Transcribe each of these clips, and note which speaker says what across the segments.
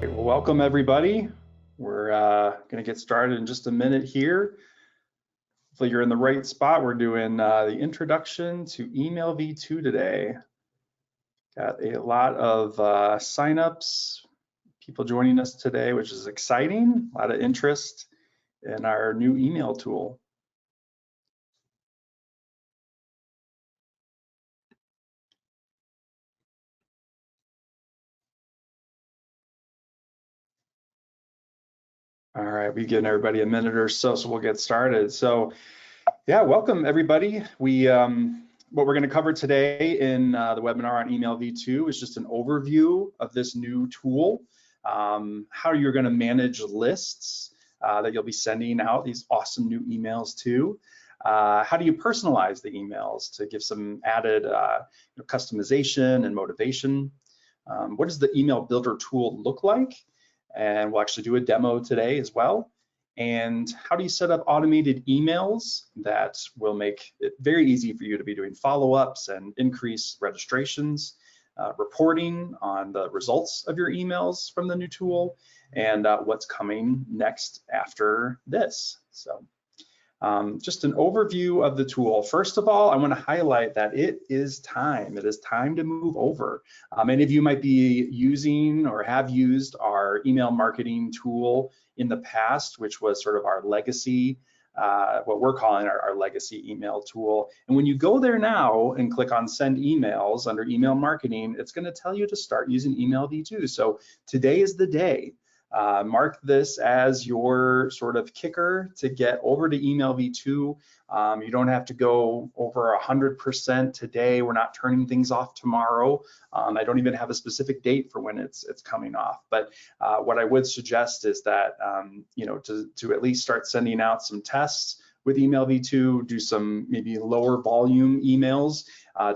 Speaker 1: Well, welcome everybody. We're going to get started in just a minute here. Hopefully you're in the right spot. We're doing the introduction to Email V2 today. Got a lot of signups, people joining us today, which is exciting. A lot of interest in our new email tool. All right, we've given everybody a minute or so, so we'll get started. So yeah, welcome everybody. What we're going to cover today in the webinar on Email V2 is just an overview of this new tool, how you're going to manage lists that you'll be sending out these awesome new emails to. How do you personalize the emails to give some added customization and motivation? What does the email builder tool look like? And we'll actually do a demo today as well. And how do you set up automated emails that will make it very easy for you to be doing follow-ups and increase registrations, reporting on the results of your emails from the new tool, and what's coming next after this. So just an overview of the tool. First of all, I want to highlight that it is time. It is time to move over. Many of you might be using or have used our email marketing tool in the past, which was sort of our legacy, what we're calling our legacy email tool. And when you go there now and click on send emails under email marketing, it's going to tell you to start using Email V2. So today is the day. Mark this as your sort of kicker to get over to Email V2. You don't have to go over 100% today. We're not turning things off tomorrow. I don't even have a specific date for when it's coming off. But what I would suggest is that to at least start sending out some tests with Email V2, do some maybe lower volume emails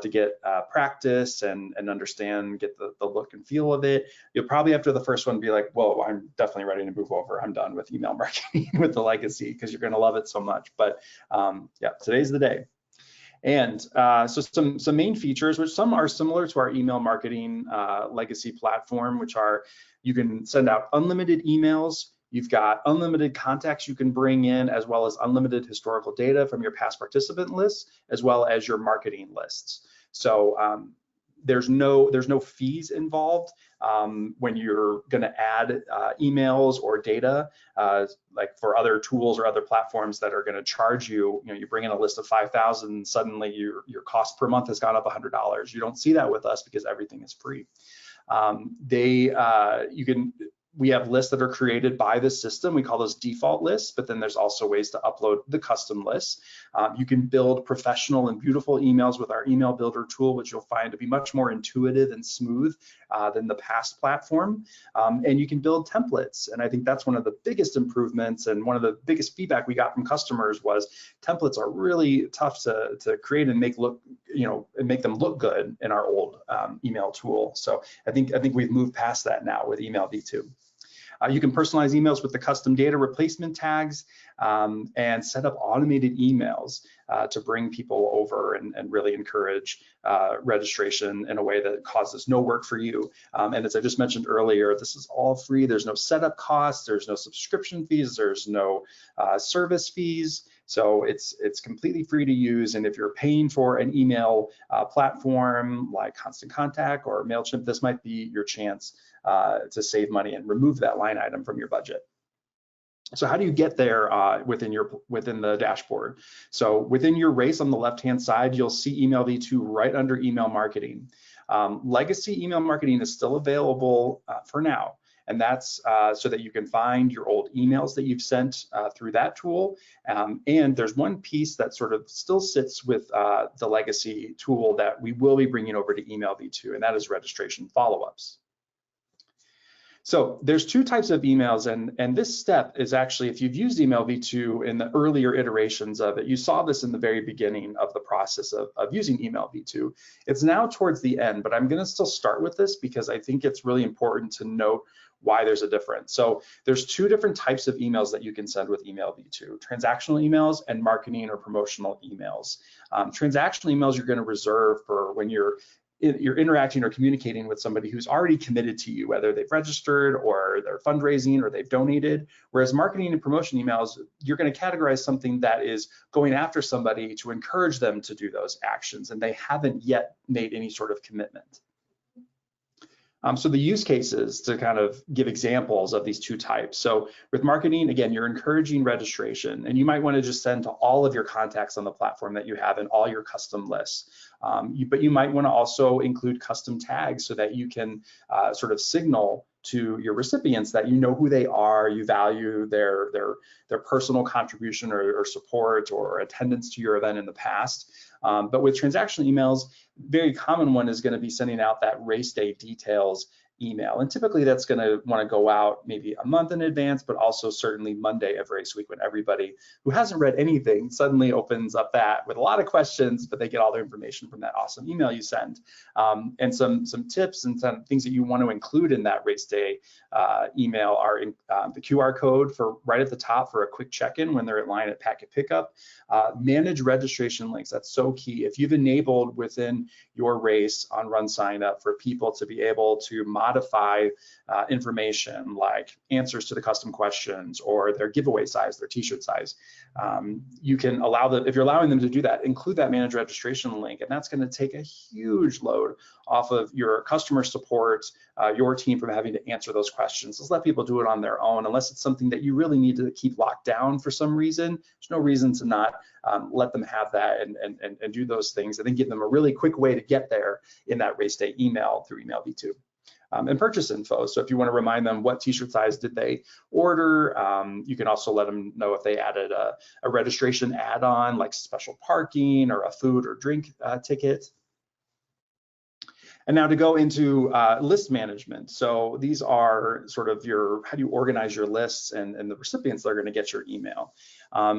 Speaker 1: to get practice and understand, get the look and feel of it. You'll probably after the first one be like, whoa, I'm definitely ready to move over. I'm done with email marketing with the legacy because you're gonna love it so much. But yeah, today's the day. And so some main features, which some are similar to our email marketing legacy platform, which are you can send out unlimited emails. You've got unlimited contacts you can bring in, as well as unlimited historical data from your past participant lists, as well as your marketing lists. So there's no fees involved when you're going to add emails or data, like for other tools or other platforms that are going to charge you. You bring in a list of 5,000, suddenly your cost per month has gone up $100. You don't see that with us because everything is free. We have lists that are created by the system. We call those default lists, but then there's also ways to upload the custom lists. You can build professional and beautiful emails with our email builder tool, which you'll find to be much more intuitive and smooth than the past platform. And you can build templates. And I think that's one of the biggest improvements, and one of the biggest feedback we got from customers was templates are really tough to create and make them look good in our old email tool. So I think we've moved past that now with Email V2. You can personalize emails with the custom data replacement tags and set up automated emails to bring people over and really encourage registration in a way that causes no work for you. And as I just mentioned earlier, this is all free. There's no setup costs, there's no subscription fees, there's no service fees. So it's completely free to use. And if you're paying for an email platform like Constant Contact or MailChimp, this might be your chance to save money and remove that line item from your budget. So how do you get there within the dashboard? So within your race on the left-hand side, you'll see Email V2 right under email marketing. Legacy email marketing is still available for now. And that's so that you can find your old emails that you've sent through that tool. And there's one piece that sort of still sits with the legacy tool that we will be bringing over to Email V2, and that is registration follow-ups. So there's two types of emails, and this step is actually, if you've used Email V2 in the earlier iterations of it, you saw this in the very beginning of the process of using Email V2. It's now towards the end, but I'm gonna still start with this because I think it's really important to note why there's a difference. So there's two different types of emails that you can send with Email V2, transactional emails and marketing or promotional emails. Transactional emails you're gonna reserve for when you're you're interacting or communicating with somebody who's already committed to you, whether they've registered or they're fundraising or they've donated. Whereas marketing and promotion emails, you're going to categorize something that is going after somebody to encourage them to do those actions, and they haven't yet made any sort of commitment. So the use cases to kind of give examples of these two types. So with marketing, again, you're encouraging registration, and you might want to just send to all of your contacts on the platform that you have and all your custom lists. But you might want to also include custom tags so that you can sort of signal to your recipients that you know who they are, you value their personal contribution or support or attendance to your event in the past. But with transactional emails, very common one is going to be sending out that race day details email. And typically that's going to want to go out maybe a month in advance, but also certainly Monday of race week when everybody who hasn't read anything suddenly opens up that with a lot of questions, but they get all their information from that awesome email you send. And some tips and some things that you want to include in that race day email are the QR code for right at the top for a quick check-in when they're in line at packet pickup. Manage registration links. That's so key. If you've enabled within your race on RunSignup for people to be able to modify information like answers to the custom questions or their giveaway size, their t-shirt size, you can allow them, if you're allowing them to do that, include that manage registration link, and that's going to take a huge load off of your customer support, your team from having to answer those questions. Let's let people do it on their own, unless it's something that you really need to keep locked down for some reason. There's no reason to not let them have that and do those things, and then give them a really quick way to get there in that race day email through email V2. And purchase info. So if you want to remind them what t-shirt size did they order, you can also let them know if they added a registration add-on like special parking or a food or drink ticket. And now to go into list management. So these are sort of how do you organize your lists and the recipients that are going to get your email.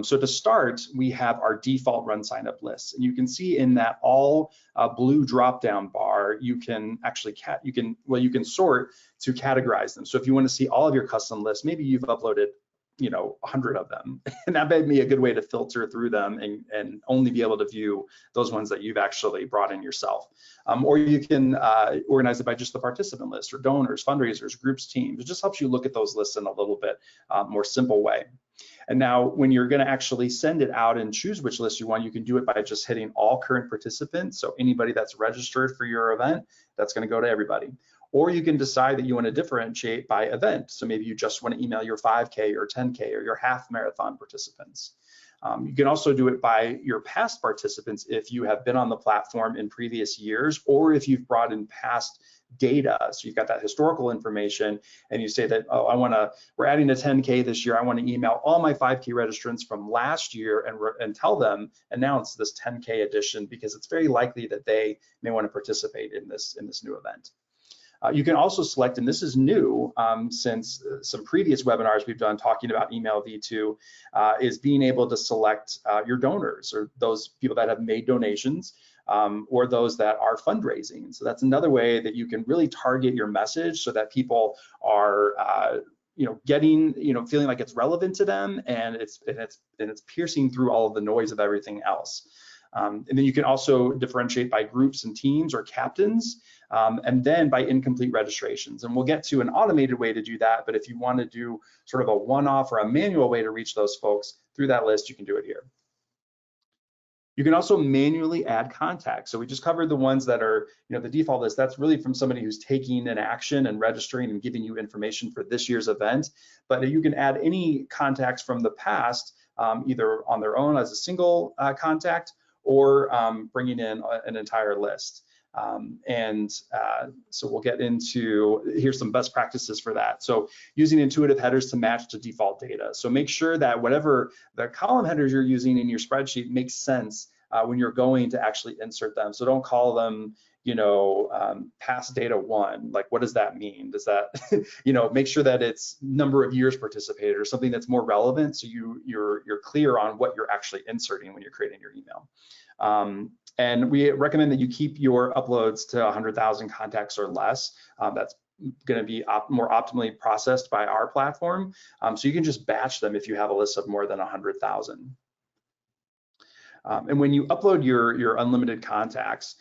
Speaker 1: So to start, we have our default RunSignup lists. And you can see in that all blue drop-down bar, you can actually, you can sort to categorize them. So if you want to see all of your custom lists, maybe you've uploaded 100 of them, and that may be a good way to filter through them and only be able to view those ones that you've actually brought in yourself. Or you can organize it by just the participant list or donors, fundraisers, groups, teams. It just helps you look at those lists in a little bit more simple way. And now when you're going to actually send it out and choose which list you want, you can do it by just hitting all current participants. So anybody that's registered for your event, that's going to go to everybody. Or you can decide that you want to differentiate by event. So maybe you just want to email your 5K or 10K or your half marathon participants. You can also do it by your past participants if you have been on the platform in previous years, or if you've brought in past data. So you've got that historical information and you say that, oh, we're adding a 10K this year. I want to email all my 5K registrants from last year and tell them, announce this 10K edition, because it's very likely that they may want to participate in this new event. You can also select, and this is new since some previous webinars we've done talking about email V2, is being able to select your donors or those people that have made donations or those that are fundraising. So that's another way that you can really target your message so that people are getting, feeling like it's relevant to them and it's piercing through all of the noise of everything else. And then you can also differentiate by groups and teams or captains, and then by incomplete registrations. And we'll get to an automated way to do that, but if you want to do sort of a one-off or a manual way to reach those folks through that list, you can do it here. You can also manually add contacts. So we just covered the ones that are, the default list. That's really from somebody who's taking an action and registering and giving you information for this year's event. But you can add any contacts from the past, either on their own as a single contact, or bringing in an entire list. So we'll get into, here's some best practices for that. So using intuitive headers to match to default data. So make sure that whatever the column headers you're using in your spreadsheet makes sense when you're going to actually insert them. So don't call them, past data 1. Like, what does that mean? Does that, make sure that it's number of years participated or something that's more relevant, so you're clear on what you're actually inserting when you're creating your email. And we recommend that you keep your uploads to 100,000 contacts or less. That's going to be more optimally processed by our platform. So you can just batch them if you have a list of more than 100,000. And when you upload your unlimited contacts,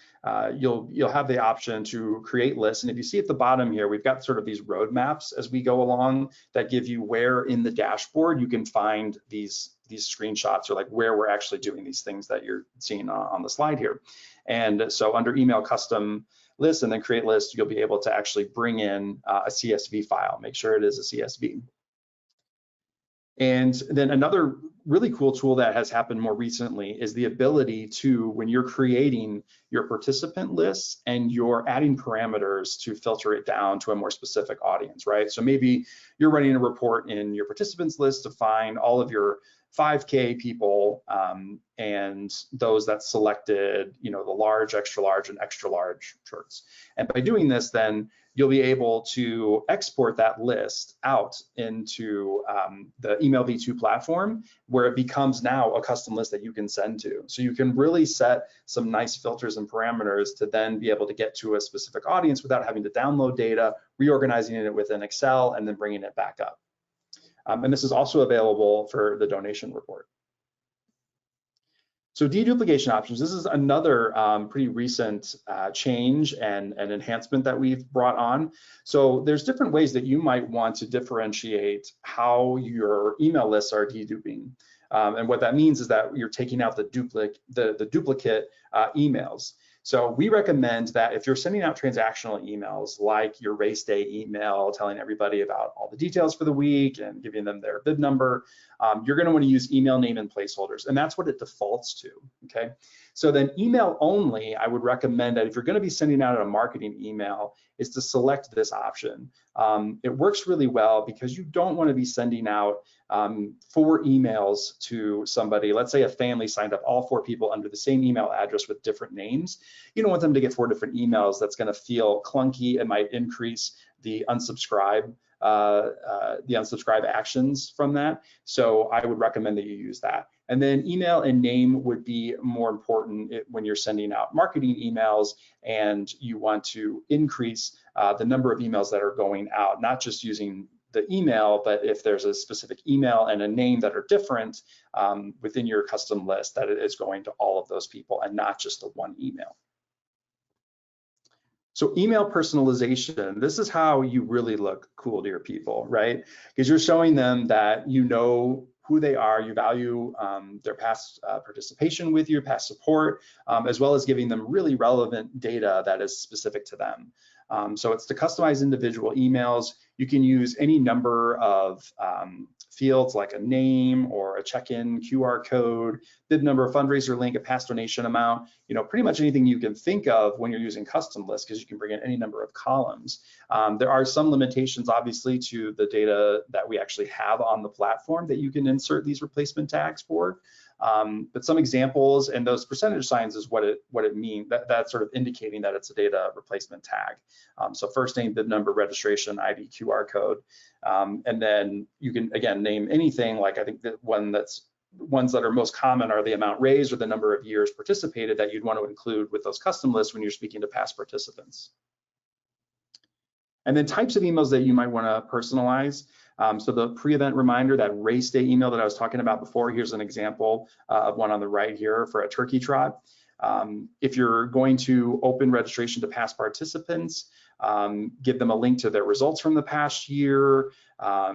Speaker 1: you'll have the option to create lists. And if you see at the bottom here, we've got sort of these roadmaps as we go along that give you where in the dashboard you can find these screenshots, or like where we're actually doing these things that you're seeing on the slide here. And so under email custom list and then create list, you'll be able to actually bring in a CSV file. Make sure it is a CSV. And then another really cool tool that has happened more recently is the ability to, when you're creating your participant lists and you're adding parameters to filter it down to a more specific audience, right? So maybe you're running a report in your participants list to find all of your 5K people and those that selected, the large, extra large, and extra large shirts. And by doing this, then you'll be able to export that list out into the Email V2 platform, where it becomes now a custom list that you can send to. So you can really set some nice filters and parameters to then be able to get to a specific audience without having to download data, reorganizing it within Excel, and then bringing it back up. And this is also available for the donation report. So deduplication options, this is another pretty recent change and enhancement that we've brought on. So there's different ways that you might want to differentiate how your email lists are deduping. And what that means is that you're taking out the duplicate emails. So we recommend that if you're sending out transactional emails, like your race day email, telling everybody about all the details for the week and giving them their bib number, you're going to want to use email name and placeholders, and that's what it defaults to, okay? So then email only, I would recommend that if you're going to be sending out a marketing email, is to select this option. It works really well because you don't want to be sending out 4 emails to somebody. Let's say a family signed up, all 4 people under the same email address with different names. You don't want them to get 4 different emails. That's going to feel clunky. It might increase the unsubscribe actions from that. So I would recommend that you use that. And then email and name would be more important when you're sending out marketing emails and you want to increase the number of emails that are going out, not just using the email, but if there's a specific email and a name that are different within your custom list, that it is going to all of those people and not just the one email. So email personalization, this is how you really look cool to your people, right? Because you're showing them that you know who they are, you value their past participation with you, past support, as well as giving them really relevant data that is specific to them. So it's to customize individual emails. You can use any number of fields like a name or a check-in QR code, bid number, fundraiser link, a past donation amount, pretty much anything you can think of when you're using custom lists, because you can bring in any number of columns. There are some limitations, obviously, to the data that we actually have on the platform that you can insert these replacement tags for. But some examples, and those percentage signs is what it means. That's sort of indicating that it's a data replacement tag. So first name, bid number, registration, ID, QR code, and then you can again name anything. Like I think that ones that are most common are the amount raised or the number of years participated that you'd want to include with those custom lists when you're speaking to past participants. And then types of emails that you might want to personalize. So the pre-event reminder, that race day email that I was talking about before, here's an example of one on the right here for a turkey trot. If you're going to open registration to past participants, give them a link to their results from the past year,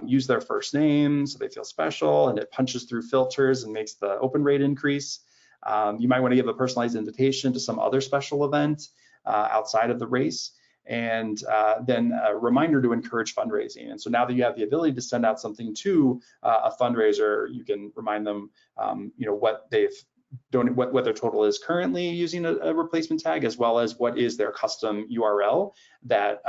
Speaker 1: use their first name so they feel special, and it punches through filters and makes the open rate increase. You might want to give a personalized invitation to some other special event outside of the race. And then a reminder to encourage fundraising. And so now that you have the ability to send out something to a fundraiser, you can remind them, what they've done, what their total is currently using a replacement tag, as well as what is their custom URL that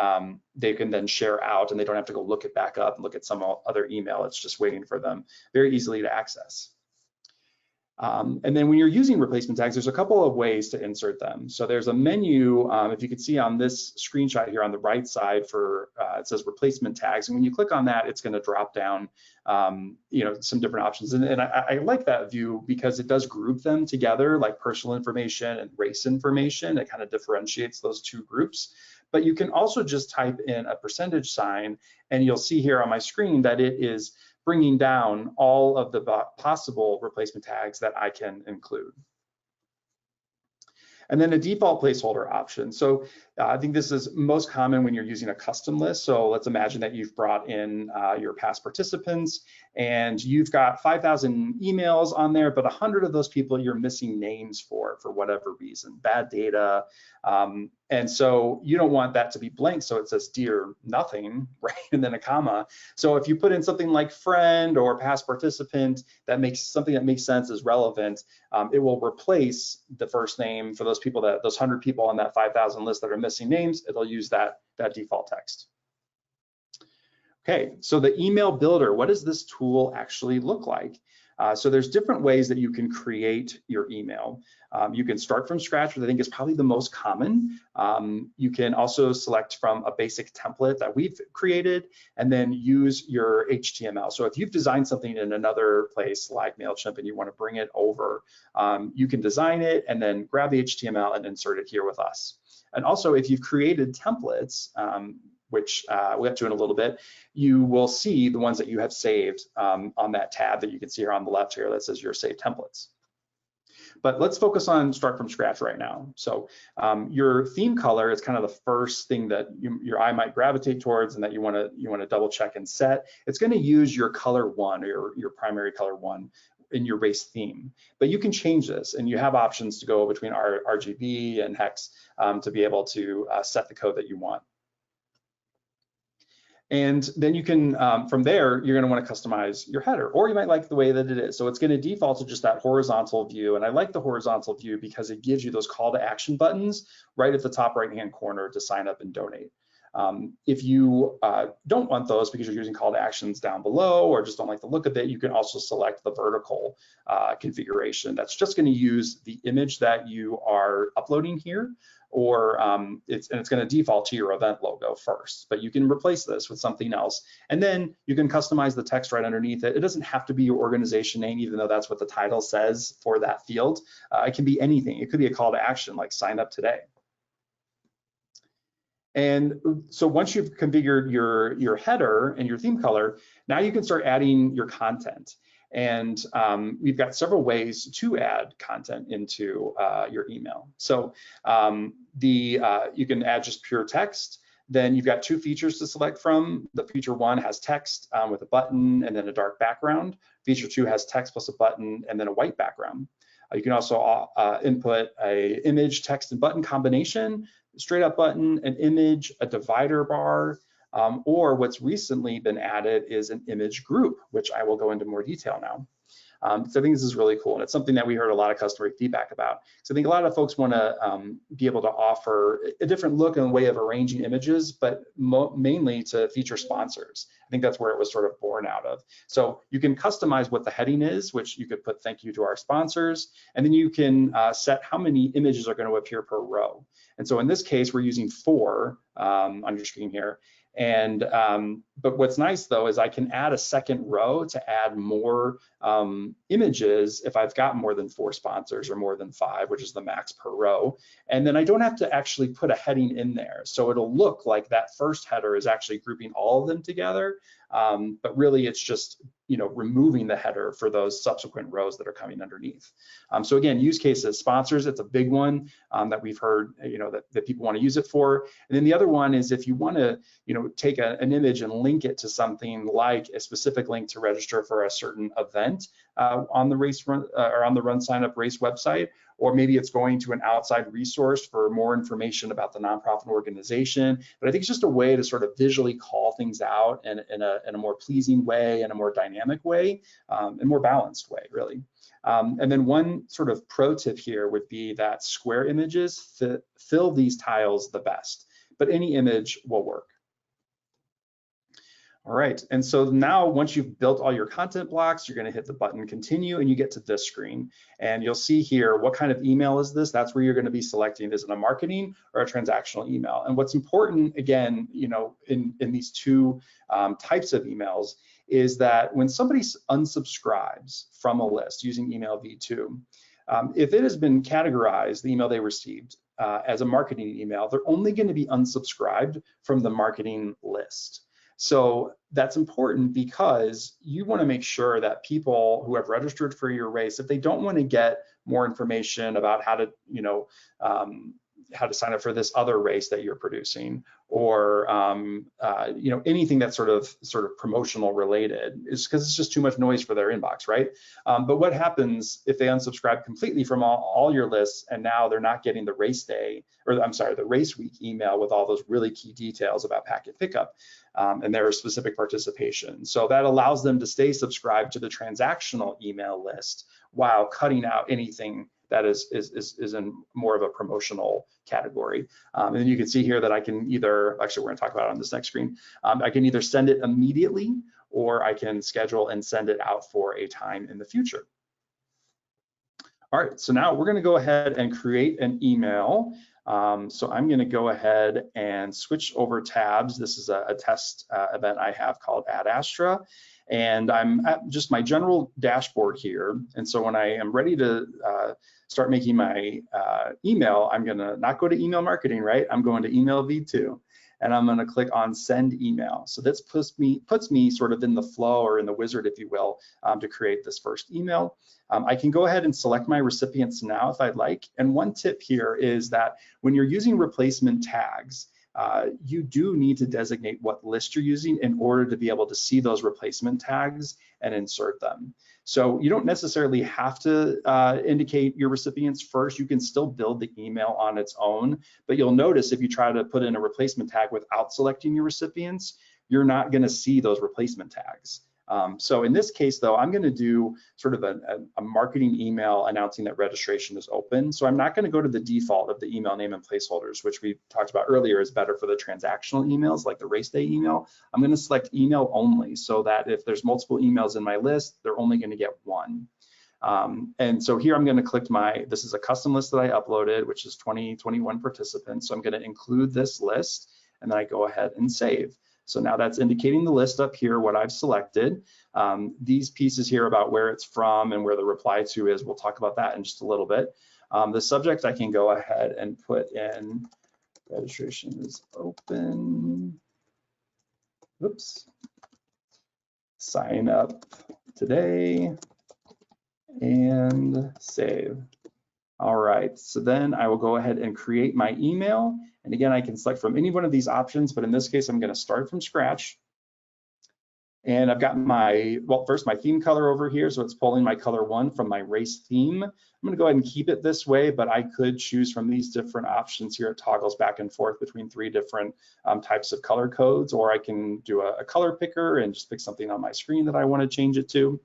Speaker 1: they can then share out, and they don't have to go look it back up and look at some other email. It's just waiting for them very easily to access. And then when you're using replacement tags, there's a couple of ways to insert them. So there's a menu, if you can see on this screenshot here on the right side for, it says replacement tags. And when you click on that, it's going to drop down, some different options. And I like that view because it does group them together, like personal information and race information. It kind of differentiates those two groups. But you can also just type in a percentage sign, and you'll see here on my screen that it is bringing down all of the possible replacement tags that I can include. And then a default placeholder option. So I think this is most common when you're using a custom list. So let's imagine that you've brought in your past participants and you've got 5,000 emails on there, but 100 of those people you're missing names for whatever reason, bad data. And so you don't want that to be blank. So it says dear nothing, right? And then a comma. So if you put in something like friend or past participant, that makes something that makes sense, is relevant, it will replace the first name for those people, those 100 people on that 5,000 list that are missing names. It'll use that default text. Okay, so the email builder, what does this tool actually look like? So there's different ways that you can create your email. You can start from scratch, which I think is probably the most common. You can also select from a basic template that we've created and then use your HTML. So if you've designed something in another place like MailChimp and you want to bring it over, you can design it and then grab the HTML and insert it here with us. And also if you've created templates, which we'll get to in a little bit, you will see the ones that you have saved on that tab that you can see here on the left here that says your saved templates. But let's focus on start from scratch right now. So your theme color is kind of the first thing that your eye might gravitate towards and that you want to double check and set. It's going to use your color 1 or your primary color 1 in your race theme, but you can change this and you have options to go between RGB and hex to be able to set the code that you want. And then you can, from there, you're going to want to customize your header, or you might like the way that it is. So it's going to default to just that horizontal view. And I like the horizontal view because it gives you those call to action buttons right at the top right-hand corner to sign up and donate. If you don't want those because you're using call to actions down below or just don't like the look of it, you can also select the vertical configuration. That's just going to use the image that you are uploading here, or it's going to default to your event logo first, but you can replace this with something else. And then you can customize the text right underneath it. It doesn't have to be your organization name, even though that's what the title says for that field. It can be anything. It could be a call to action like sign up today. And so once you've configured your header and your theme color, now you can start adding your content. And we've got several ways to add content into your email. So you can add just pure text. Then you've got 2 features to select from. The feature 1 has text with a button and then a dark background. Feature 2 has text plus a button and then a white background. You can also input a image, text, and button combination, straight up button, an image, a divider bar, or what's recently been added is an image group, which I will go into more detail now. So I think this is really cool, and it's something that we heard a lot of customer feedback about. So I think a lot of folks want to be able to offer a different look and way of arranging images, but mainly to feature sponsors. I think that's where it was sort of born out of. So you can customize what the heading is, which you could put thank you to our sponsors, and then you can set how many images are going to appear per row. And so in this case, we're using 4 on your screen here. And but what's nice though is I can add a second row to add more images if I've got more than 4 sponsors or more than 5, which is the max per row. And then I don't have to actually put a heading in there. So it'll look like that first header is actually grouping all of them together. But really it's just, removing the header for those subsequent rows that are coming underneath. So again, use cases, sponsors, it's a big one that we've heard, that people want to use it for. And then the other one is if you want to, take an image and link it to something like a specific link to register for a certain event on the RunSignup race website, or maybe it's going to an outside resource for more information about the nonprofit organization. But I think it's just a way to sort of visually call things out in a more pleasing way, in a more dynamic way, and more balanced way, really. And then one sort of pro tip here would be that square images fill these tiles the best, but any image will work. All right, and so now once you've built all your content blocks, you're gonna hit the button continue and you get to this screen. And you'll see here, what kind of email is this? That's where you're gonna be selecting, is it a marketing or a transactional email? And what's important, again, in these 2 types of emails is that when somebody unsubscribes from a list using email v2, if it has been categorized, the email they received, as a marketing email, they're only gonna be unsubscribed from the marketing list. So that's important because you want to make sure that people who have registered for your race, if they don't want to get more information about how to, how to sign up for this other race that you're producing, or anything that's sort of promotional related, is because it's just too much noise for their inbox, right? But what happens if they unsubscribe completely from all your lists, and now they're not getting the race day, or I'm sorry, the race week email with all those really key details about packet pickup and their specific participation? So that allows them to stay subscribed to the transactional email list while cutting out anything that is in more of a promotional category. And then you can see here that I can either, actually we're gonna talk about it on this next screen, I can either send it immediately, or I can schedule and send it out for a time in the future. All right, so now we're gonna go ahead and create an email. So I'm gonna go ahead and switch over tabs. This is a test event I have called Ad Astra. And I'm at just my general dashboard here. And so when I am ready to start making my email, I'm gonna not go to email marketing, right? I'm going to email V2, and I'm gonna click on send email. So this puts me sort of in the flow, or in the wizard, if you will, to create this first email. I can go ahead and select my recipients now if I'd like. And one tip here is that when you're using replacement tags, you do need to designate what list you're using in order to be able to see those replacement tags and insert them. So you don't necessarily have to indicate your recipients first. You can still build the email on its own, but you'll notice if you try to put in a replacement tag without selecting your recipients, you're not going to see those replacement tags. So in this case, though, I'm going to do sort of a marketing email announcing that registration is open. So I'm not going to go to the default of the email name and placeholders, which we talked about earlier is better for the transactional emails like the race day email. I'm going to select email only, so that if there's multiple emails in my list, they're only going to get one. And so here I'm going to click this is a custom list that I uploaded, which is 2021 participants. So I'm going to include this list, and then I go ahead and save. So now that's indicating the list up here, what I've selected. These pieces here about where it's from and where the reply to is, we'll talk about that in just a little bit. The subject I can go ahead and put in registration is open. Oops. Sign up today and save. All right, so then I will go ahead and create my email. And again, I can select from any one of these options, but in this case, I'm gonna start from scratch. And I've got first my theme color over here. So it's pulling my color 1 from my race theme. I'm gonna go ahead and keep it this way, but I could choose from these different options here. It toggles back and forth between 3 different types of color codes, or I can do a color picker and just pick something on my screen that I wanna change it to.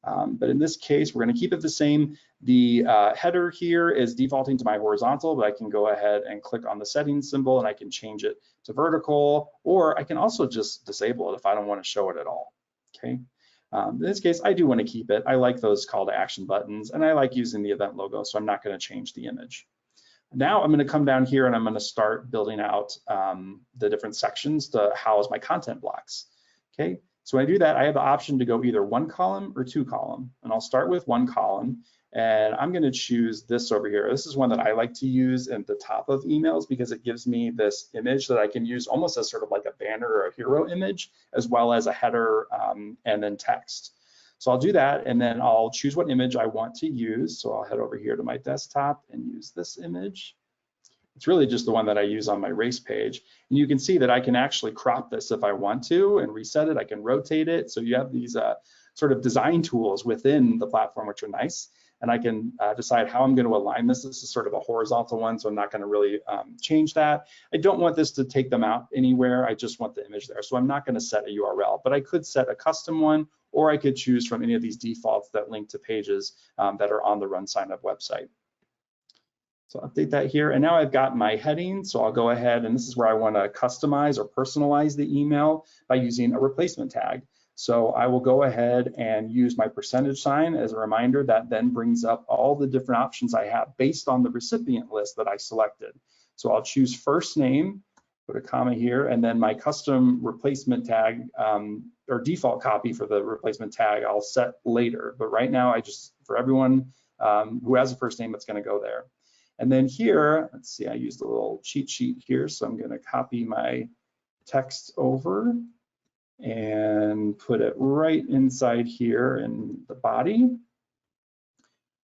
Speaker 1: But in this case, we're going to keep it the same. The header here is defaulting to my horizontal, but I can go ahead and click on the settings symbol and I can change it to vertical, or I can also just disable it if I don't want to show it at all. Okay. In this case, I do want to keep it. I like those call to action buttons, and I like using the event logo, so I'm not going to change the image. Now I'm going to come down here and I'm going to start building out the different sections to house my content blocks. Okay. So when I do that, I have the option to go either 1 column or 2 column, and I'll start with 1 column, and I'm going to choose this over here. This is one that I like to use at the top of emails because it gives me this image that I can use almost as sort of like a banner or a hero image, as well as a header and then text. So I'll do that, and then I'll choose what image I want to use. So I'll head over here to my desktop and use this image. It's really just the one that I use on my race page. And you can see that I can actually crop this if I want to and reset it. I can rotate it. So you have these sort of design tools within the platform, which are nice. And I can decide how I'm going to align this. This is sort of a horizontal one, so I'm not going to really change that. I don't want this to take them out anywhere. I just want the image there. So I'm not going to set a URL, but I could set a custom one, or I could choose from any of these defaults that link to pages that are on the RunSignup website. So update that here, and now I've got my heading. So I'll go ahead, and this is where I want to customize or personalize the email by using a replacement tag. So I will go ahead and use my %sign as a reminder. That then brings up all the different options I have based on the recipient list that I selected. So I'll choose first name, put a comma here, and then my custom replacement tag or default copy for the replacement tag I'll set later. But right now, for everyone who has a first name, it's going to go there. And then here, let's see, I used a little cheat sheet here, so I'm going to copy my text over and put it right inside here in the body.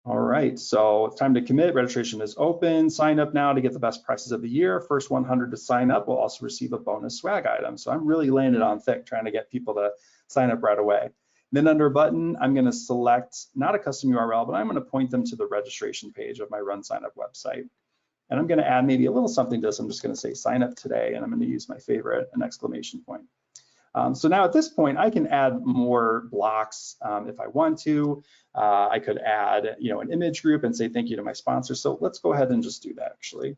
Speaker 1: All right, so it's time to commit. Registration is open. Sign up now to get the best prices of the year. First 100 to sign up will also receive a bonus swag item. So I'm really laying it on thick, trying to get people to sign up right away. Then under button, I'm going to select not a custom URL, but I'm going to point them to the registration page of my RunSignup website. And I'm going to add maybe a little something to this. I'm just going to say sign up today, and I'm going to use my favorite, an exclamation point. So now at this point, I can add more blocks if I want to. I could add, an image group and say thank you to my sponsor. So let's go ahead and just do that. Actually,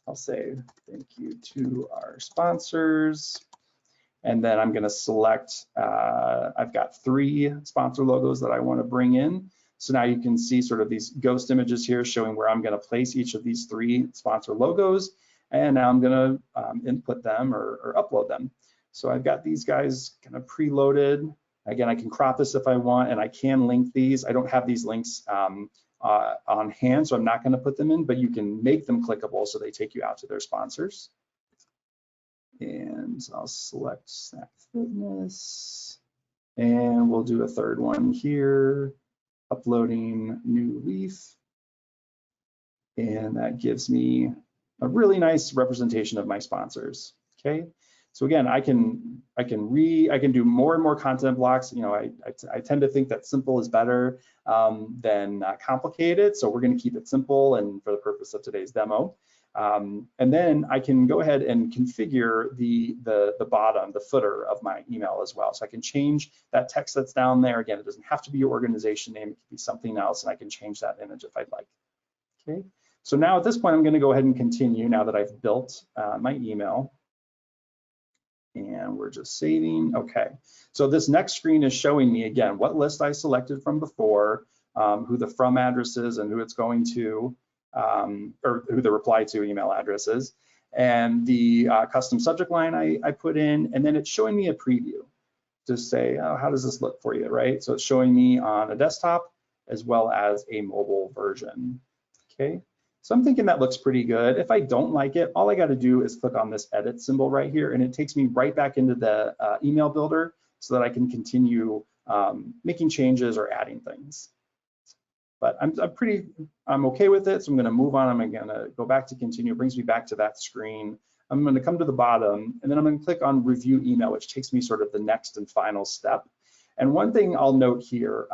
Speaker 1: I'll say thank you to our sponsors, and then I'm going to select. I've got 3 sponsor logos that I want to bring in. So now you can see sort of these ghost images here showing where I'm going to place each of these 3 sponsor logos, and now I'm going to input them or upload them. So I've got these guys kind of preloaded. Again, I can crop this if I want, and I can link these. I don't have these links on hand, so I'm not going to put them in, but you can make them clickable so they take you out to their sponsors. And I'll select Snap Fitness, and we'll do a third one here, uploading new leaf. And that gives me a really nice representation of my sponsors, okay? So again, I can do more and more content blocks. I tend to think that simple is better than complicated. So we're going to keep it simple and for the purpose of today's demo. And then I can go ahead and configure the bottom, the footer of my email as well. So I can change that text that's down there. Again, it doesn't have to be your organization name. It could be something else, and I can change that image if I'd like. Okay. So now at this point, I'm going to go ahead and continue now that I've built my email. And we're just saving. Okay, so this next screen is showing me again what list I selected from before, who the from address is and who it's going to, or who the reply to email address is, and the custom subject line I put in, and then it's showing me a preview to say, oh, how does this look for you, right? So it's showing me on a desktop as well as a mobile version, okay? So I'm thinking that looks pretty good. If I don't like it, all I got to do is click on this edit symbol right here, and it takes me right back into the email builder so that I can continue making changes or adding things. But I'm okay with it, so I'm going to move on. I'm going to go back to continue. It brings me back to that screen. I'm going to come to the bottom, and then I'm going to click on review email, which takes me sort of the next and final step. And one thing I'll note here,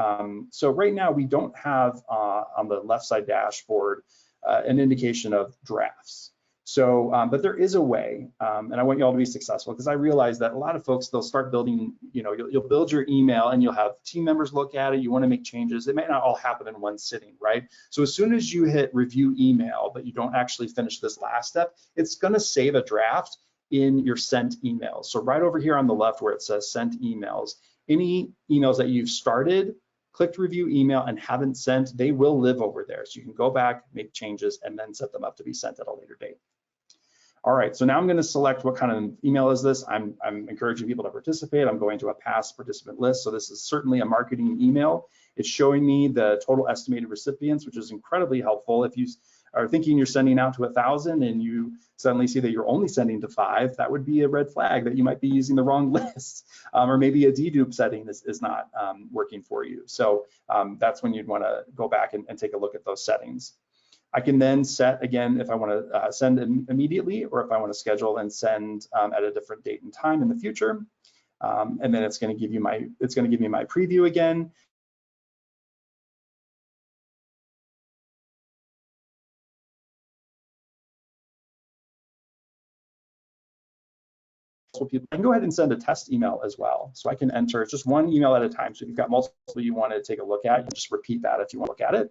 Speaker 1: so right now we don't have on the left side dashboard an indication of drafts. So, but there is a way, and I want you all to be successful, because I realize that a lot of folks, they'll start building, you'll build your email and you'll have team members look at it, you want to make changes. It may not all happen in one sitting, right? So as soon as you hit review email, but you don't actually finish this last step, it's going to save a draft in your sent emails. So right over here on the left where it says sent emails, any emails that you've started, clicked review email and haven't sent, they will live over there. So you can go back, make changes, and then set them up to be sent at a later date. All right, so now I'm going to select what kind of email is this. I'm encouraging people to participate. I'm going to a past participant list. So this is certainly a marketing email. It's showing me the total estimated recipients, which is incredibly helpful. If you are thinking you're sending out to 1,000 and you suddenly see that you're only sending to 5, that would be a red flag that you might be using the wrong list, or maybe a dedupe setting is not working for you. So that's when you'd want to go back and take a look at those settings. I can then set again if I want to send immediately, or if I want to schedule and send at a different date and time in the future. And then it's going to give me my preview again. People, I can go ahead and send a test email as well. So I can enter just one email at a time. So if you've got multiple you want to take a look at, you just repeat that if you want to look at it.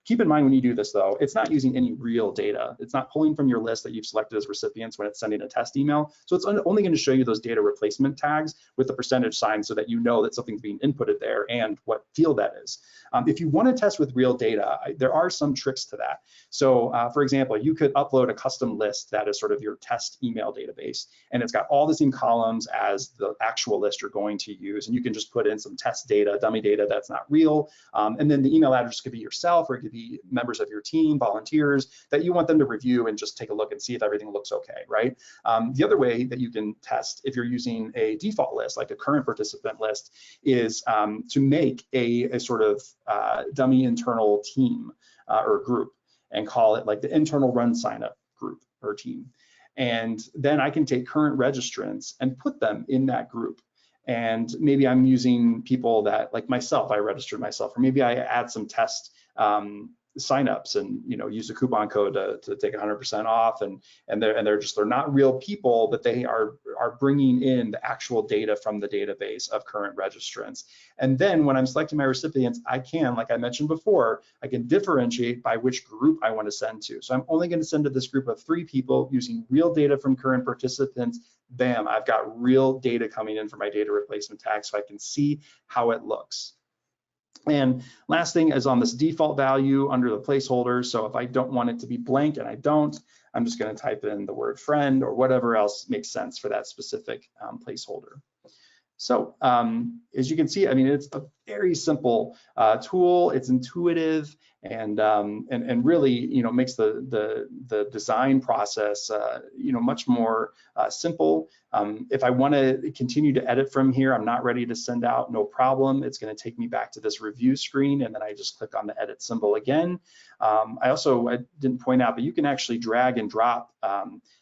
Speaker 1: Keep in mind when you do this though, it's not using any real data. It's not pulling from your list that you've selected as recipients when it's sending a test email. So it's only going to show you those data replacement tags with the percentage sign so that you know that something's being inputted there and what field that is. If you want to test with real data, there are some tricks to that. So for example, you could upload a custom list that is sort of your test email database, and it's got all the same columns as the actual list you're going to use. And you can just put in some test data, dummy data that's not real. And then the email address could be yourself, or it could be be members of your team, volunteers, that you want them to review and just take a look and see if everything looks okay, right? The other way that you can test if you're using a default list, like a current participant list, is to make a sort of dummy internal team or group and call it like the internal RunSignup group or team. And then I can take current registrants and put them in that group. And maybe I'm using people that, like myself, I registered myself, or maybe I add some test signups and use a coupon code to take 100% off, and they're not real people, but they are bringing in the actual data from the database of current registrants. And then when I'm selecting my recipients, I can, like I mentioned before, I can differentiate by which group I want to send to. So I'm only going to send to this group of 3 people using real data from current participants. Bam, I've got real data coming in for my data replacement tag, so I can see how it looks. And last thing is on this default value under the placeholder. So if I don't want it to be blank, and I don't, I'm just going to type in the word friend or whatever else makes sense for that specific placeholder. So as you can see, I mean, it's a very simple tool. It's intuitive and really, makes the design process, much more simple. If I want to continue to edit from here, I'm not ready to send out, no problem. It's going to take me back to this review screen, and then I just click on the edit symbol again. I didn't point out, but you can actually drag and drop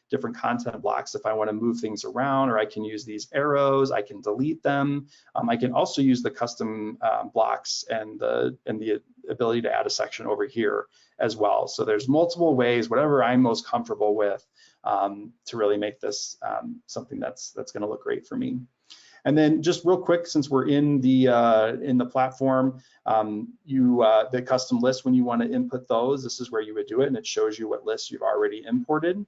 Speaker 1: different content blocks if I want to move things around, or I can use these arrows, I can delete them. I can also use the custom blocks and the ability to add a section over here as well. So there's multiple ways, whatever I'm most comfortable with, to really make this something that's going to look great for me. And then just real quick, since we're in the platform, the custom lists, when you want to input those, this is where you would do it, and it shows you what lists you've already imported.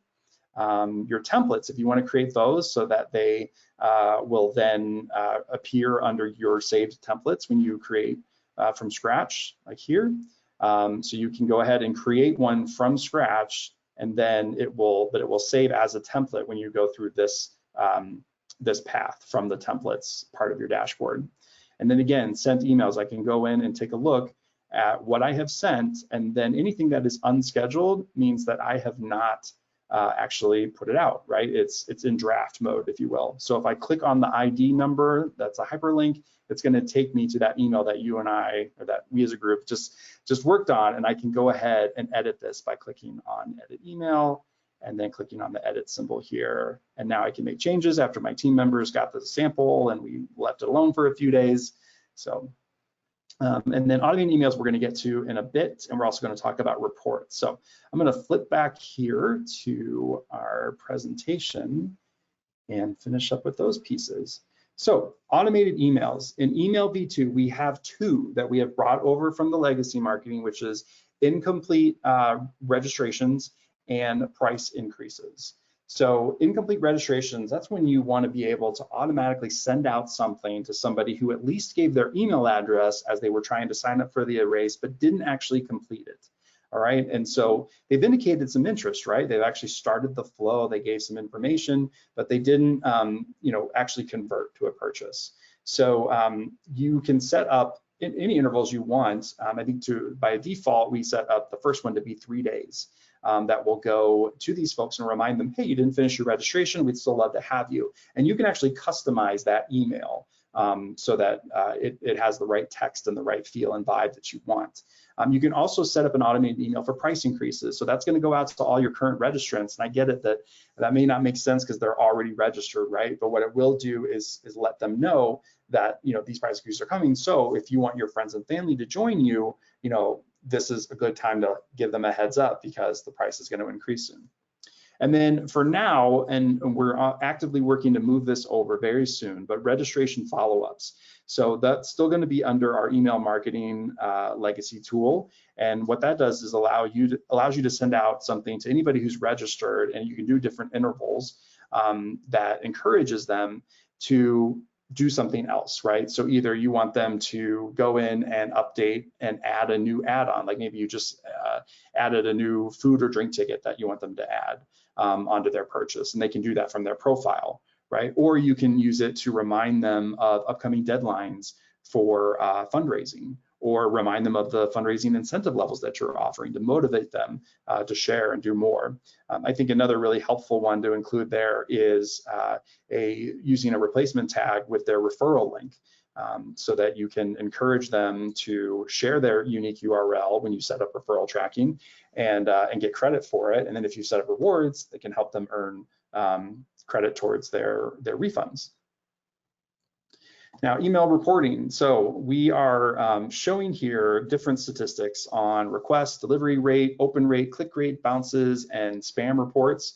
Speaker 1: Your templates, if you want to create those so that they will then appear under your saved templates when you create from scratch, like here. So you can go ahead and create one from scratch, and then it will save as a template when you go through this this path from the templates part of your dashboard. And then again, sent emails, I can go in and take a look at what I have sent, and then anything that is unscheduled means that I have not actually put it out, right? It's in draft mode, if you will. So if I click on the ID number, that's a hyperlink, it's going to take me to that email that you and I, or that we as a group just worked on, and I can go ahead and edit this by clicking on edit email and then clicking on the edit symbol here. And now I can make changes after my team members got the sample and we left it alone for a few days. So and then automating emails we're going to get to in a bit, and we're also going to talk about reports. So I'm going to flip back here to our presentation and finish up with those pieces. So automated emails. In email v2, we have 2 that we have brought over from the legacy marketing, which is incomplete registrations and price increases. So incomplete registrations, that's when you want to be able to automatically send out something to somebody who at least gave their email address as they were trying to sign up for the erase, but didn't actually complete it. All right, and so they've indicated some interest, right? They've actually started the flow, they gave some information, but they didn't, actually convert to a purchase. So you can set up in any intervals you want. I think by default, we set up the first one to be 3 days. That will go to these folks and remind them, hey, you didn't finish your registration, we'd still love to have you. And you can actually customize that email so that it has the right text and the right feel and vibe that you want. You can also set up an automated email for price increases. So that's going to go out to all your current registrants. And I get it that may not make sense because they're already registered, right? But what it will do is let them know that these price increases are coming. So if you want your friends and family to join you, this is a good time to give them a heads up because the price is going to increase soon. And then for now, and we're actively working to move this over very soon, but registration follow-ups. So that's still going to be under our email marketing legacy tool. And what that does is allows you to send out something to anybody who's registered, and you can do different intervals that encourages them to do something else, right? So either you want them to go in and update and add a new add-on, like maybe you just added a new food or drink ticket that you want them to add onto their purchase, and they can do that from their profile, right? Or you can use it to remind them of upcoming deadlines for fundraising, or remind them of the fundraising incentive levels that you're offering to motivate them to share and do more. I think another really helpful one to include there is using a replacement tag with their referral link. So that you can encourage them to share their unique URL when you set up referral tracking and get credit for it. And then if you set up rewards, they can help them earn credit towards their refunds. Now, email reporting. So we are showing here different statistics on request, delivery rate, open rate, click rate, bounces, and spam reports.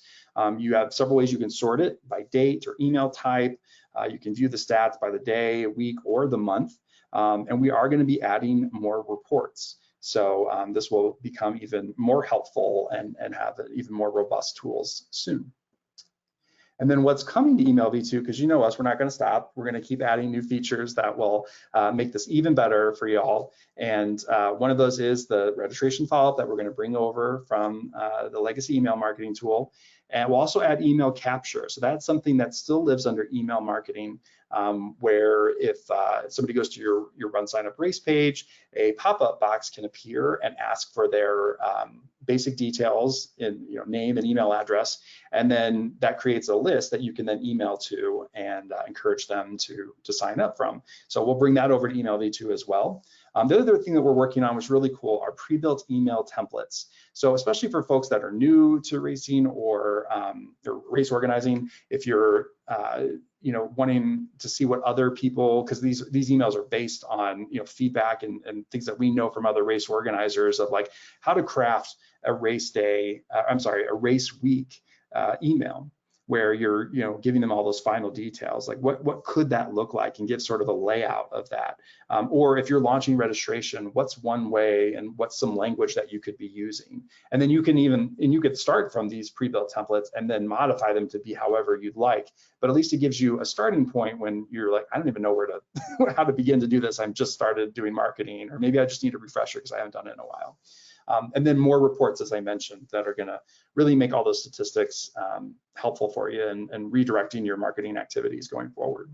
Speaker 1: You have several ways you can sort it by date or email type. You can view the stats by the day, week, or the month. And we are going to be adding more reports. So this will become even more helpful and have even more robust tools soon. And then what's coming to Email V2, because you know us, we're not going to stop. We're going to keep adding new features that will make this even better for y'all. And one of those is the registration follow-up that we're going to bring over from the legacy email marketing tool. And we'll also add email capture. So that's something that still lives under email marketing, where if somebody goes to your RunSignup race page, a pop-up box can appear and ask for their basic details in name and email address, and then that creates a list that you can then email to and encourage them to sign up from. So we'll bring that over to Email V2 as well. The other thing that we're working on was really cool, are pre-built email templates. So especially for folks that are new to racing or race organizing, if you're wanting to see what other people, because these emails are based on feedback and things that we know from other race organizers of like how to craft a race day, a race week email, where you're giving them all those final details, like what could that look like, and give sort of a layout of that. Or if you're launching registration, what's one way and what's some language that you could be using. And then you could start from these pre-built templates and then modify them to be however you'd like. But at least it gives you a starting point when you're like, I don't even know how to begin to do this. I'm just started doing marketing, or maybe I just need a refresher because I haven't done it in a while. And then more reports, as I mentioned, that are going to really make all those statistics helpful for you and redirecting your marketing activities going forward.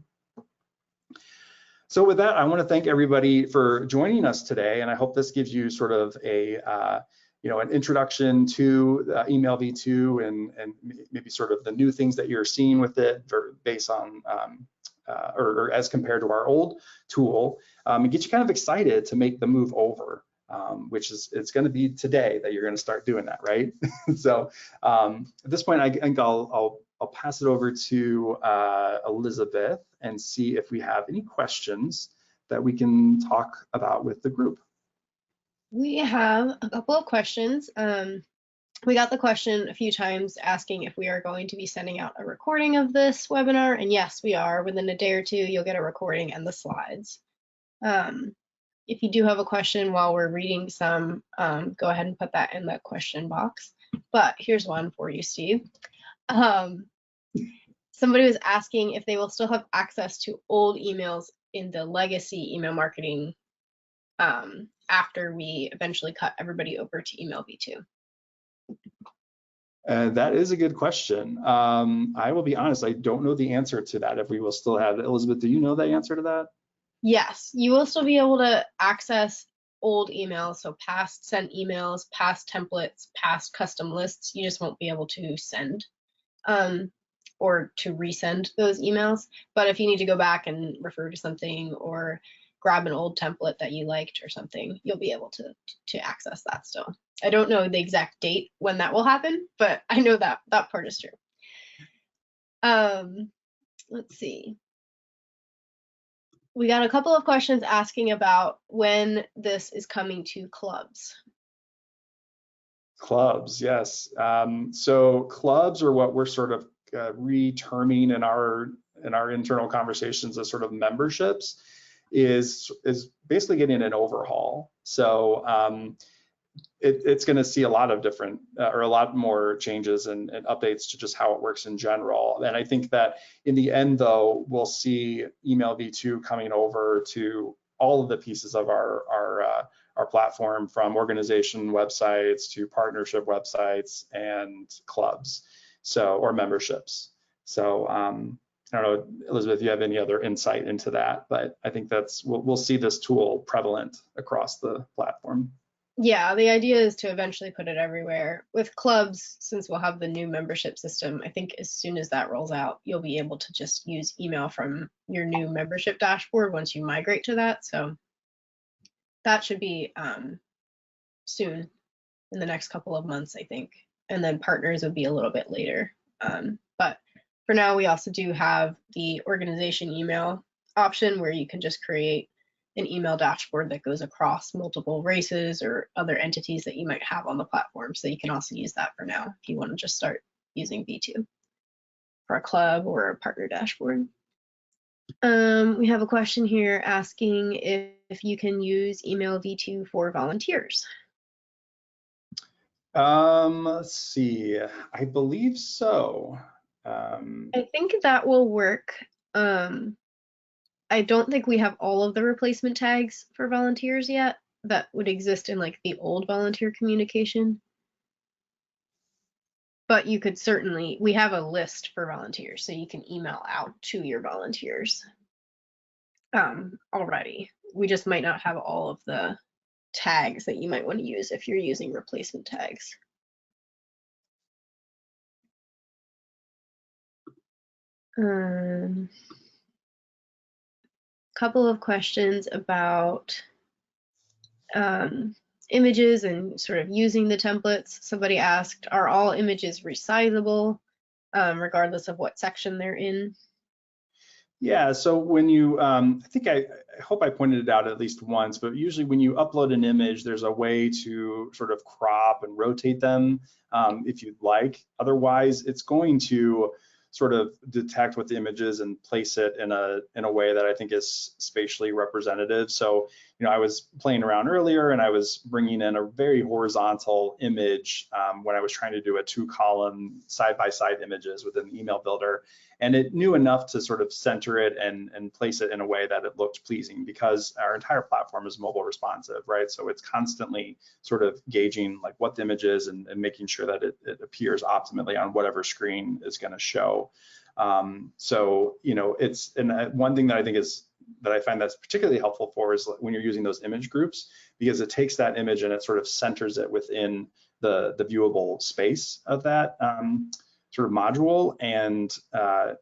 Speaker 1: So with that, I want to thank everybody for joining us today, and I hope this gives you sort of an introduction to Email V2 and maybe sort of the new things that you're seeing with it based on or as compared to our old tool, and get you kind of excited to make the move over. Which is, it's going to be today that you're going to start doing that, right? So at this point, I think I'll pass it over to Elizabeth and see if we have any questions that we can talk about with the group.
Speaker 2: We have a couple of questions. We got the question a few times asking if we are going to be sending out a recording of this webinar, and yes, we are. Within a day or two, you'll get a recording and the slides. If you do have a question while we're reading some, go ahead and put that in the question box. But here's one for you, Steve. Somebody was asking if they will still have access to old emails in the legacy email marketing after we eventually cut everybody over to Email V2.
Speaker 1: That is a good question. I will be honest, I don't know the answer to that, if we will still have it. Elizabeth, do you know the answer to that?
Speaker 2: Yes, you will still be able to access old emails, so past sent emails, past templates, past custom lists. You just won't be able to send or to resend those emails. But if you need to go back and refer to something or grab an old template that you liked or something, you'll be able to access that still. I don't know the exact date when that will happen, but I know that that part is true. Let's see. We got a couple of questions asking about when this is coming to clubs.
Speaker 1: Clubs, yes. So clubs are what we're sort of re-terming in our internal conversations as sort of memberships, is basically getting an overhaul. So it's going to see a lot of different or a lot more changes and updates to just how it works in general. And I think that in the end, though, we'll see Email V2 coming over to all of the pieces of our platform, from organization websites to partnership websites and clubs, so, or memberships. So I don't know, Elizabeth, if you have any other insight into that, but I think we'll see this tool prevalent across the platform.
Speaker 2: Yeah, the idea is to eventually put it everywhere. With clubs, since we'll have the new membership system, I think as soon as that rolls out, you'll be able to just use email from your new membership dashboard once you migrate to that. So that should be soon, in the next couple of months, I think. And then partners would be a little bit later. But for now, we also do have the organization email option where you can just create an email dashboard that goes across multiple races or other entities that you might have on the platform. So you can also use that for now if you want to just start using V2 for a club or a partner dashboard. We have a question here asking if you can use email V2 for volunteers.
Speaker 1: Let's see, I believe so.
Speaker 2: I think that will work. I don't think we have all of the replacement tags for volunteers yet that would exist in like the old volunteer communication. But you could certainly, we have a list for volunteers, so you can email out to your volunteers already. We just might not have all of the tags that you might want to use if you're using replacement tags. Couple of questions about images and sort of using the templates. Somebody asked, are all images resizable regardless of what section they're in?
Speaker 1: Yeah, so when you, I hope I pointed it out at least once, but usually when you upload an image, there's a way to sort of crop and rotate them if you'd like. Otherwise, it's going to sort of detect what the image is and place it in a way that I think is spatially representative. So, I was playing around earlier and I was bringing in a very horizontal image when I was trying to do a 2-column side-by-side images within the email builder. And it knew enough to sort of center it and place it in a way that it looked pleasing, because our entire platform is mobile responsive, right? So it's constantly sort of gauging like what the image is and making sure that it appears optimally on whatever screen is going to show. So, it's, and one thing that I think is, that I find that's particularly helpful for is when you're using those image groups, because it takes that image and it sort of centers it within the viewable space of that sort of module, and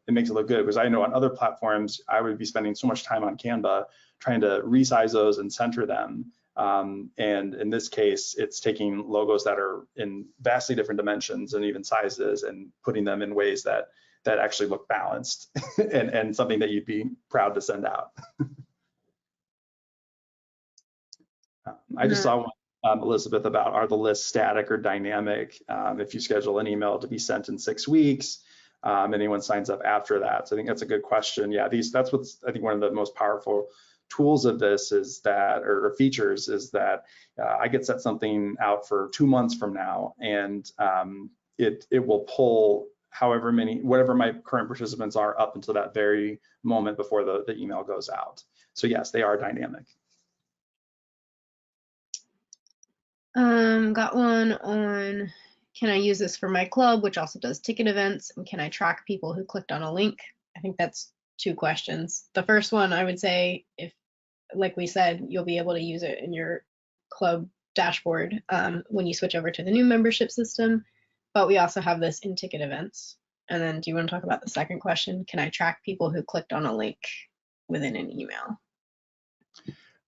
Speaker 1: it makes it look good. Because I know on other platforms, I would be spending so much time on Canva trying to resize those and center them. And in this case, it's taking logos that are in vastly different dimensions and even sizes and putting them in ways that actually look balanced and something that you'd be proud to send out. I just saw one, Elizabeth, about are the lists static or dynamic? If you schedule an email to be sent in 6 weeks, anyone signs up after that. So I think that's a good question. Yeah, that's what's, I think, one of the most powerful tools of this is that, or features, is that I get set something out for 2 months from now, and it will pull whatever my current participants are up until that very moment before the email goes out. So yes, they are dynamic.
Speaker 2: Got one on, can I use this for my club, which also does ticket events, and can I track people who clicked on a link? I think that's 2 questions. The first one, I would say, if, like we said, you'll be able to use it in your club dashboard when you switch over to the new membership system, but we also have this in ticket events. And then do you want to talk about the second question? Can I track people who clicked on a link within an email?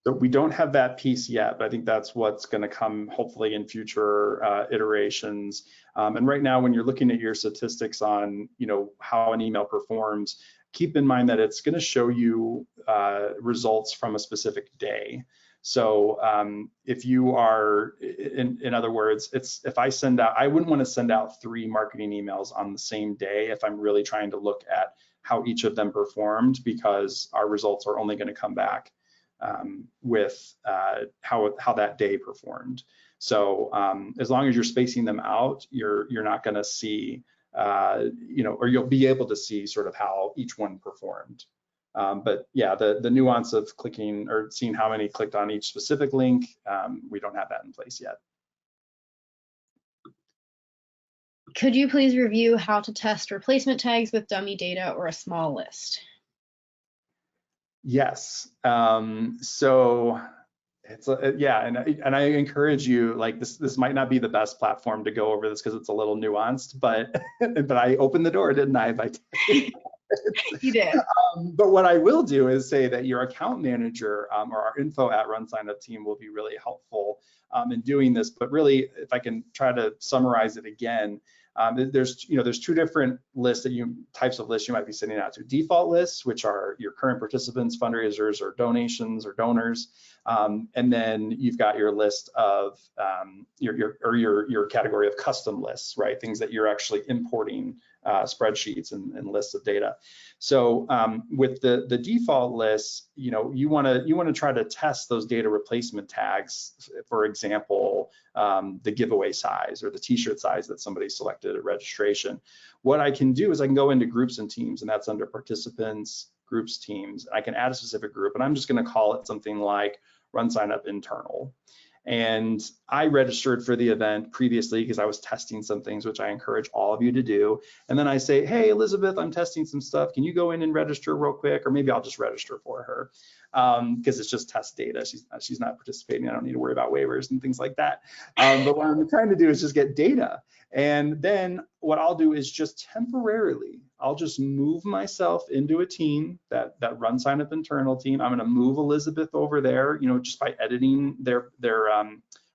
Speaker 1: So we don't have that piece yet, but I think that's what's going to come hopefully in future iterations. And right now, when you're looking at your statistics on, how an email performs, keep in mind that it's going to show you results from a specific day. So if you are, in other words, if I send out, I wouldn't want to send out 3 marketing emails on the same day if I'm really trying to look at how each of them performed, because our results are only going to come back with how that day performed. So as long as you're spacing them out, you're not going to see, or you'll be able to see sort of how each one performed. But yeah, the nuance of clicking or seeing how many clicked on each specific link, we don't have that in place yet.
Speaker 2: Could you please review how to test replacement tags with dummy data or a small list?
Speaker 1: Yes. So it's yeah, and I encourage you, like this might not be the best platform to go over this because it's a little nuanced, but but I opened the door, didn't I?
Speaker 2: You did.
Speaker 1: But what I will do is say that your account manager or our info at RunSignup team will be really helpful in doing this. But really, if I can try to summarize it again, there's two different types of lists you might be sending out to. Default lists, which are your current participants, fundraisers, or donations or donors, and then you've got your list of your category of custom lists, right? Things that you're actually importing spreadsheets and lists of data. So with the default lists, you want to try to test those data replacement tags. For example, the giveaway size or the T-shirt size that somebody selected at registration. What I can do is I can go into groups and teams, and that's under participants, groups, teams. I can add a specific group, and I'm just going to call it something like RunSignup internal. And I registered for the event previously because I was testing some things, which I encourage all of you to do. And then I say, hey, Elizabeth, I'm testing some stuff. Can you go in and register real quick? Or maybe I'll just register for her because it's just test data. She's not participating. I don't need to worry about waivers and things like that. But what I'm trying to do is just get data. And then what I'll do is just temporarily, I'll just move myself into a team, that RunSignup internal team. I'm going to move Elizabeth over there, just by editing their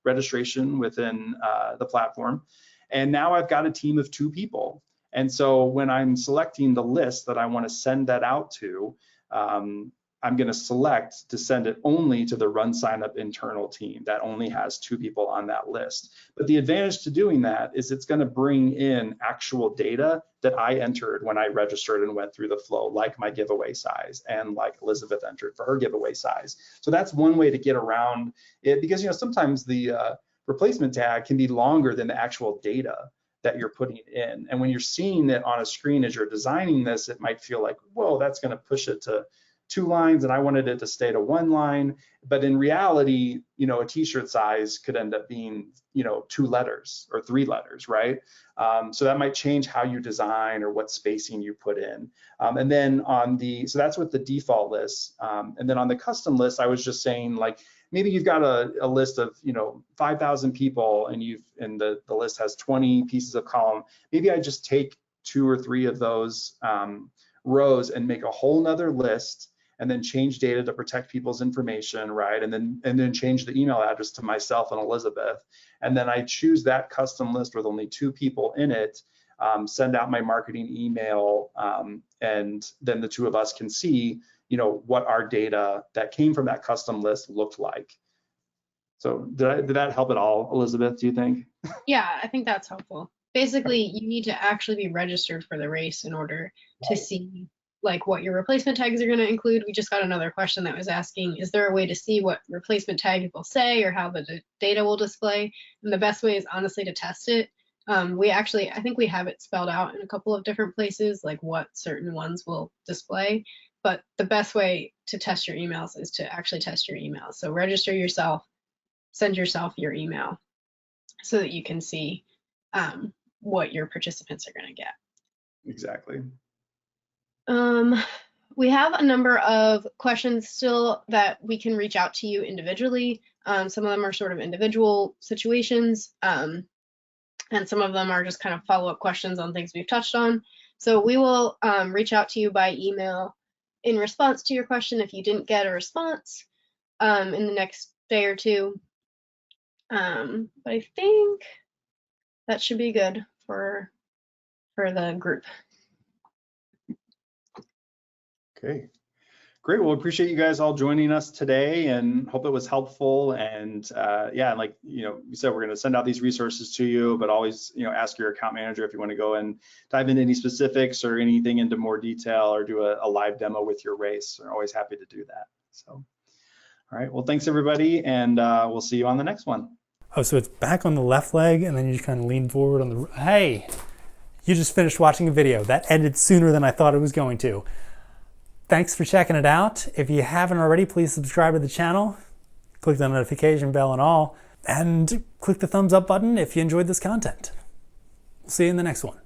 Speaker 1: registration within the platform. And now I've got a team of 2 people. And so when I'm selecting the list that I want to send that out to, I'm going to select to send it only to the RunSignup internal team that only has 2 people on that list. But the advantage to doing that is it's going to bring in actual data that I entered when I registered and went through the flow, like my giveaway size and like Elizabeth entered for her giveaway size. So that's one way to get around it, because sometimes the replacement tag can be longer than the actual data that you're putting in. And when you're seeing it on a screen as you're designing this, it might feel like, whoa, that's going to push it to 2 lines, and I wanted it to stay to 1 line. But in reality, a T-shirt size could end up being, 2 letters or 3 letters, right? So that might change how you design or what spacing you put in. And then so that's with the default list. And then on the custom list, I was just saying, like, maybe you've got a list of 5,000 people, and the list has 20 pieces of column. Maybe I just take 2 or 3 of those rows and make a whole nother list, and then change data to protect people's information, right? And then change the email address to myself and Elizabeth. And then I choose that custom list with only 2 people in it, send out my marketing email, and then the 2 of us can see, what our data that came from that custom list looked like. So did that help at all, Elizabeth, do you think?
Speaker 2: Yeah, I think that's helpful. Basically, you need to actually be registered for the race in order to see like what your replacement tags are going to include. We just got another question that was asking, is there a way to see what replacement tags will say or how the data will display? And the best way is honestly to test it. I think we have it spelled out in a couple of different places, like what certain ones will display. But the best way to test your emails is to actually test your emails. So register yourself, send yourself your email so that you can see what your participants are going to get.
Speaker 1: Exactly.
Speaker 2: We have a number of questions still that we can reach out to you individually. Some of them are sort of individual situations, and some of them are just kind of follow-up questions on things we've touched on. So we will reach out to you by email in response to your question if you didn't get a response in the next day or 2. But I think that should be good for the group.
Speaker 1: Okay, great. Well, appreciate you guys all joining us today, and hope it was helpful. And yeah, like we said, we're going to send out these resources to you, but always ask your account manager if you want to go and dive into any specifics or anything into more detail, or do a live demo with your race. We're always happy to do that. So, all right. Well, thanks everybody, and we'll see you on the next one.
Speaker 3: Oh, so it's back on the left leg, and then you just kind of lean forward on the. Hey, you just finished watching a video that ended sooner than I thought it was going to. Thanks for checking it out. If you haven't already, please subscribe to the channel, click the notification bell and all, and click the thumbs up button if you enjoyed this content. We'll see you in the next one.